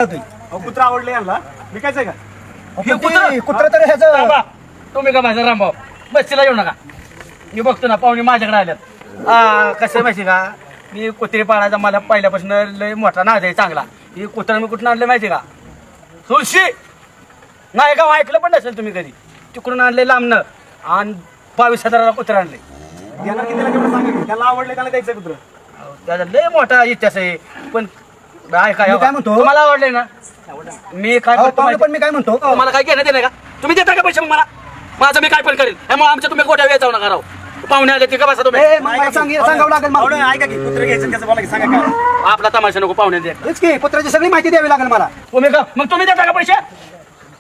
कुत्रा आवडले यांना विकायचंय का? कुत्र तर ह्याचं तुम्ही का माझा रामभाऊ बस्तीला येऊ नका. मी बघतो ना पाहुणे माझ्याकडे आल्यात. कसं माहिती का, मी कुत्री पाळायचा मला पहिल्यापासून लय मोठा नाद आहे चांगला. ही कुत्रा मी कुठून आणलं माहिती का? तुळशी नाही का ऐकलं पण नसेल तुम्ही कधी. तिकडून आणले लांबनं आणि 22,000ला कुत्रा आणले. यांना कितीला केवढं सांगा की त्याला आवडले त्याला द्यायचं कुत्र. त्याचा लय मोठा इतिहास आहे. पण ऐका मी काय म्हणतो? तुम्हाला आवडले ना, मी काय अहो, करतो पाहुणे माहिती? पण मी काय म्हणतो मला काय घेणं देणं का? तुम्ही देता का पैसे मग मला? माझं मी काय पण करेल. त्यामुळे आमच्या तुम्ही गोट्या वेळ जाऊ नका राव. पाहुणे आले ते का बसा तुम्ही. मग मला सांगावं लागेल मला. आवडलं ऐका की कुत्र घ्यायचं त्याचं बोला की सांगा काय. आपला तमाशा नको पाहुणे दे. हेच की कुत्र्याची सगळी माहिती द्यावी लागेल मला. तुम्ही का मग तुम्ही देता का पैसे?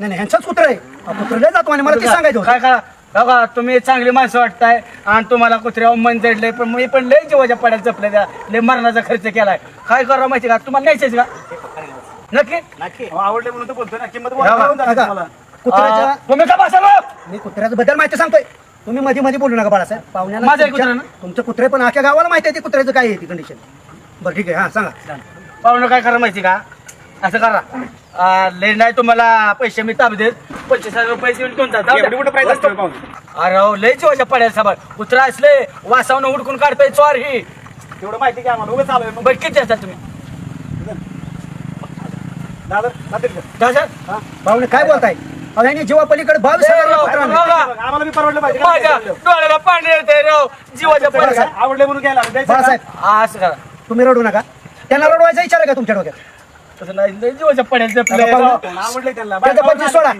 नाही ह्यांचाच कुत्र आहे. कुत्र लय जातो आणि मला ते सांगायचं होतं. काय करा बघा, तुम्ही चांगली माणसं वाटताय आणि तुम्हाला कुत्र्यावर मन जडलंय. पण मी पण लय जीवाच्या पड्यात जपले त्या लय मरणाचा खर्च केलाय. काय करा माहिती का, तुम्हाला न्यायचंच का? नक्की आवडले म्हणून तर बोलतोय ना किंमत बघा, तुम्हाला. कुत्र्याच्या तुम्ही का बसा मग? मी कुत्र्याच्या बद्दल माहिती सांगतोय. तुम्ही मध्ये मध्ये बोलू नका बाळासाहेब. पाहुण्याला माझं आहे तुमच्या- कुत्रं ना? तुमचं कुत्रे पण अख्या गावाला माहिती आहे ते कुत्र्याचं काय आहे ती कंडिशन. बरं ठीक आहे, हा सांगा. पाहुणं काय करा माहिती का, असं करा लय नाही तुम्हाला पैसे मी ताब देत. 25,000 रुपये देऊन घेऊन जा. जाऊ द्या. एवढी कुठं प्राईस असते पाहून अरे हो, लय जीवाच्या पड्याला साबार कुत्रा असले वासावनं हुडकून काढताय चोर ही. तेवढं माहिती की आम्हाला उगाच आलोय मग. बरं किती असतात तुम्ही? दादा रात्रीचं. 10,000? पाहुणे काय बोलताय? अहो, यांनी जीवा पलीकडे 22,000 कुत्रा आणला. बघा, आम्हाला बी परवडलं पाहिजे माझ्या का? डोळ्याला पाणी येते राव जीवाच्या पड्याला. आवडले म्हणून घ्यायला द्यायचं का? बाळासाहेब असं करा. तुम्ही रडू नका. त्यांना रडवायचा विचार आहे का तुमच्या डोक्यात? तसं नाही, लय जीवाच्या पड्याला जपलंय पाहुणं. राव. आवडले त्यांना त्याचं 25 सोडा,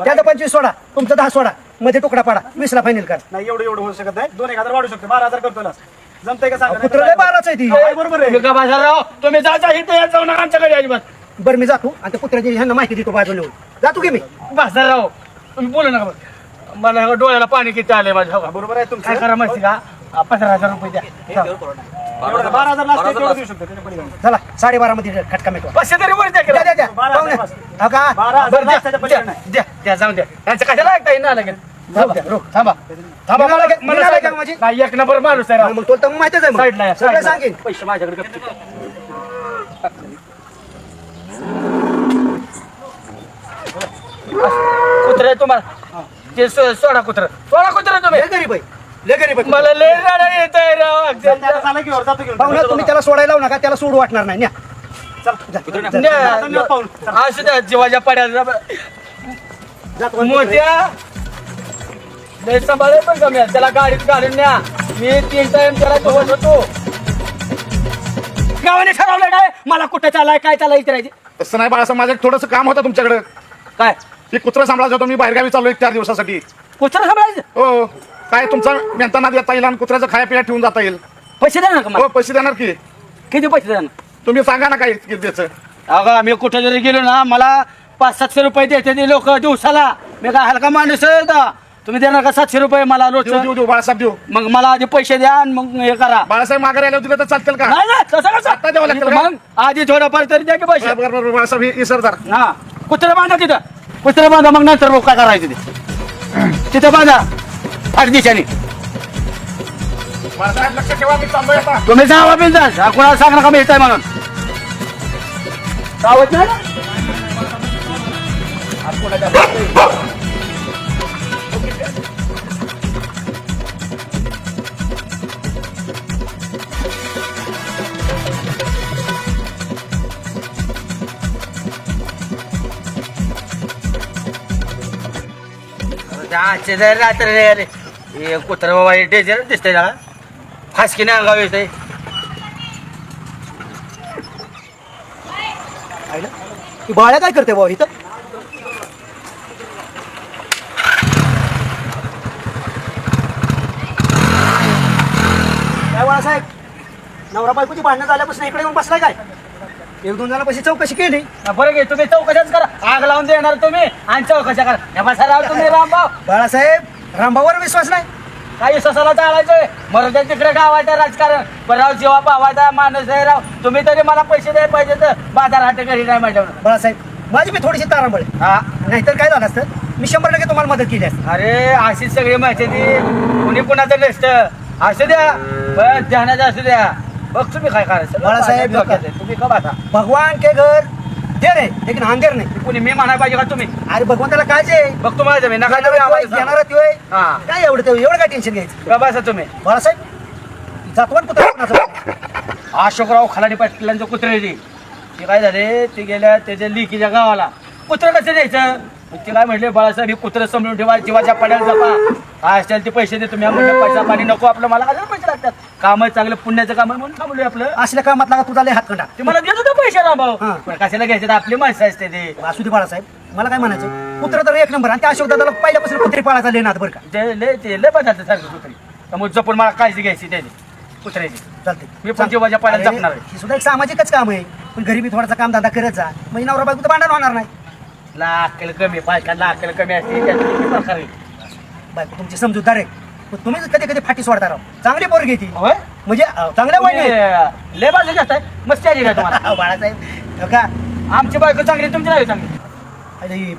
त्याचं 25 सोडा, तुमचं 10 सोडा, मध्ये तुकडा पाडा, 20 ला फायनल करा. नाही एवढं होऊ शकत नाही. 2,000 वाढू शकतो. 12,000 करतो ना. जमतंय का सांगा? कुत्र लय बाराच आहे ती. काय बरोबर आहे. तुम्ही का बसा राव? तुम्ही जायचा इथे येत जाऊ नका आमच्याकडे अजिबात. बरं मी जातो आणि त्या कुत्र्याची ह्यांना माहिती देतो बाजूला येऊन. जातो की मी. बसा राव, तुम्ही बोलू नका. मला ह्या डोळ्याला पाणी किती आले माझ्या. बरोबर आहे काय तुमचं. करा माहिती का, 15,000 रुपये द्या. एवढं 12,000 लागते तेवढं देऊ शकतो. त्याच्या पलीकडे. चला 12.5 मध्ये खटका मिटवा. 500 तरी वर द्या की. द्या द्या द्या. 12,000 पाहुणे. बस. हो का? 12,000 बरं द्या, त्याच्या पलीकडे नाही. द्या द्या जाऊन द्या. यांचं कशाला ऐकता येईना लगेच. रोख द्या, रोख. थांबा थांबा. मला काय- मला मला काय सांगा. माझी? नाही, एक नंबर माणूस आहे राव. मग तुला तर माहितीच आहे साईडला या, मग. सगळं साईडला. सांगेन. पैसे माझ्याकडे गपचूप. कुत्रे तुम्हाला ते सोडा कुत्र तुम्ही. लय गरीब आहे. लय गरीब आहे. मला लय रडा येत आहे राव. त्याला झालं की वर जातो घेऊन. पाहुणा तुम्ही त्याला सोडायला लावू नका. त्याला सोडू वाटणार नाही. न्या. चल. जा. न्या, पाहून. चल. असू द्या जीवाच्या पड्याला जातो. मोठ्या लय सांभाळे पण कमी आहे. त्याला गाडीत घालून न्या. मी 3 टाइम त्याला धुवत होतो. गावाने ठरवलं काय मला कुठं चालाय काय चालाय विचारायचे. तसं नाही बाळासाहेब, माझं थोडंसं काम होतं तुमच्याकडे. काय ते कुत्रा सांभाळायचं होतं. मी बाहेरगावी चाललो 1-4 दिवसासाठी. कुत्रा सांभाळायचं? हो, काय तुमचा मेहनताना देता येईल आणि कुत्र्याचं खाया पिया ठेवून जाता येईल. पैसे द्या ना का मला? हो, पैसे देणार की. किती पैसे द्या ना? तुम्ही सांगा ना काय किती द्यायचं. अगं मी कुठं जरी गेलो ना मला 500-700 रुपये देते ते लोक दिवसाला. मी काय हलका माणूस आहे का? तुम्ही देणार का 700 रुपये मला रोज? देऊ देऊ देऊ बाळासाहेब देऊ. मग मला आधी पैसे द्या आणि मग हे करा. बाळासाहेब माघारी आल्यावर दिलं तर चालतील का? नाही नाही, तसं कसं? आता द्यावं लागतं का? मग आधी थोडंफार तरी द्या की पैसे. बरं, बरं, बाळासाहेब हे इसरदार. हा कुत्रे बांधा तिथं. कुत्रे बांधा मग नंतर बघू काय करायचं ते. तिथं बांधा फार दिशाने. बाळासाहेब लक्ष ठेवा, मी चाललोय आता. तुम्ही जावा बिंदास. कोणाला सांग नका मी येत आहे म्हणून. सावध नाही ना? आजचे जर रात्र रे हे कुत्र बाबा हे डेंजर दिसतंय ना. फासकी नाही अंगावर येत आहे. ती बाळ्या काय करते बाबा इथं? काय बाळासाहेब, नवरा बायकोची भांडणं झाल्यापासून इकडे येऊन बसलाय काय? 1-2 जणांपाशी चौकशी केली. बरं घे तुम्ही चौकशाच करा. आग लावून देणार तुम्ही आणि चौकशा करा. हे बसा राव तुम्ही रामभाऊ. बाळासाहेब रामभाऊवर विश्वास नाही. काही ससाला चालायचंय मराठ्या तिकडे गावाचं राजकारण. पण राव जेव्हा पावायचा माणूस आहे राव. तुम्ही तरी मला पैसे द्यायला पाहिजे तर बाजार हाटे घरी नाही माझ्यावर. बाळासाहेब माझी मी थोडीशी तारांबळ आहे. हा नाहीतर काय झालं असतं, मी 100% तुम्हाला मदत केली असते. अरे अशीच सगळी माहिती ती कुणी कुणाचं नसतं. असू द्या बस ध्यानाचं असू द्या. बघ तुम्ही काय करायचं. बाळासाहेब, डोक्यात आहे. तुम्ही का बसा. भगवान के घर देर है लेकिन अंधेर नहीं. कोणी मी म्हणाय पाहिजे का तुम्ही अरे भगवंताला काय जे बघतो माझ्या जमीन नका तुम्ही आम्हाला सांगू. घेणारा त्यो आहे. हा. काय एवढं काय टेन्शन घ्यायचं. का बसा तुम्ही बाळासाहेब जातवन पुत्र कोणाचं? अशोकराव खलाडी पाटलांचं कुत्रे ते काय झाले ते गेल्या त्याच्या लिकीच्या गावाला कुत्र कसं द्यायचं ते काय म्हटले बाळासाहेब ही कुत्र समजून ठेवा जीवाच्या पाण्याला जपा काय असेल ते पैसे दे तुम्ही म्हणलं पैसा पाणी नको आपलं मला काय पैसे लागतात काम चांगलं पुण्याचं काम आहे म्हणून थांबलोय आपलं असल्या कामात लागा तुझा लय हातखंडा. ते मला देत होतं पैसे ना भाऊ हा. पण कशाला घ्यायचे तर आपली माणसं असते ते असू दे बाळासाहेब मला काय म्हणायचं कुत्र तर एक नंबर आणि त्या अशोक दादाला पहिल्यापासून कुत्री पाळायचा लेनात बरं का. ते लय बदलतं सारखं कुत्री त्यामुळे जपून मला काळजी घ्यायची त्याची कुत्र्याची चालते मी पण जीवाच्या पाण्यात जपणार आहे. ही सुद्धा एक सामाजिकच काम आहे पण घरी बी थोडासा काम धंदा करत जा म्हणजे नवरा बायको तर भांडण होणार नाही. लाकल कमी बायका लाकल कमी असते त्यात किती प्रकार आहे. बायको तुमची समजूतदार आहे पण तुम्ही कधी कधी फाटी सोडता राव चांगली पोरगी ती होय म्हणजे चांगल्या वहिनी लय बाजू घेताय मस्ती आली का तुम्हाला बाळासाहेब हो का आमची बायको चांगली तुमची नाही चांगली अरे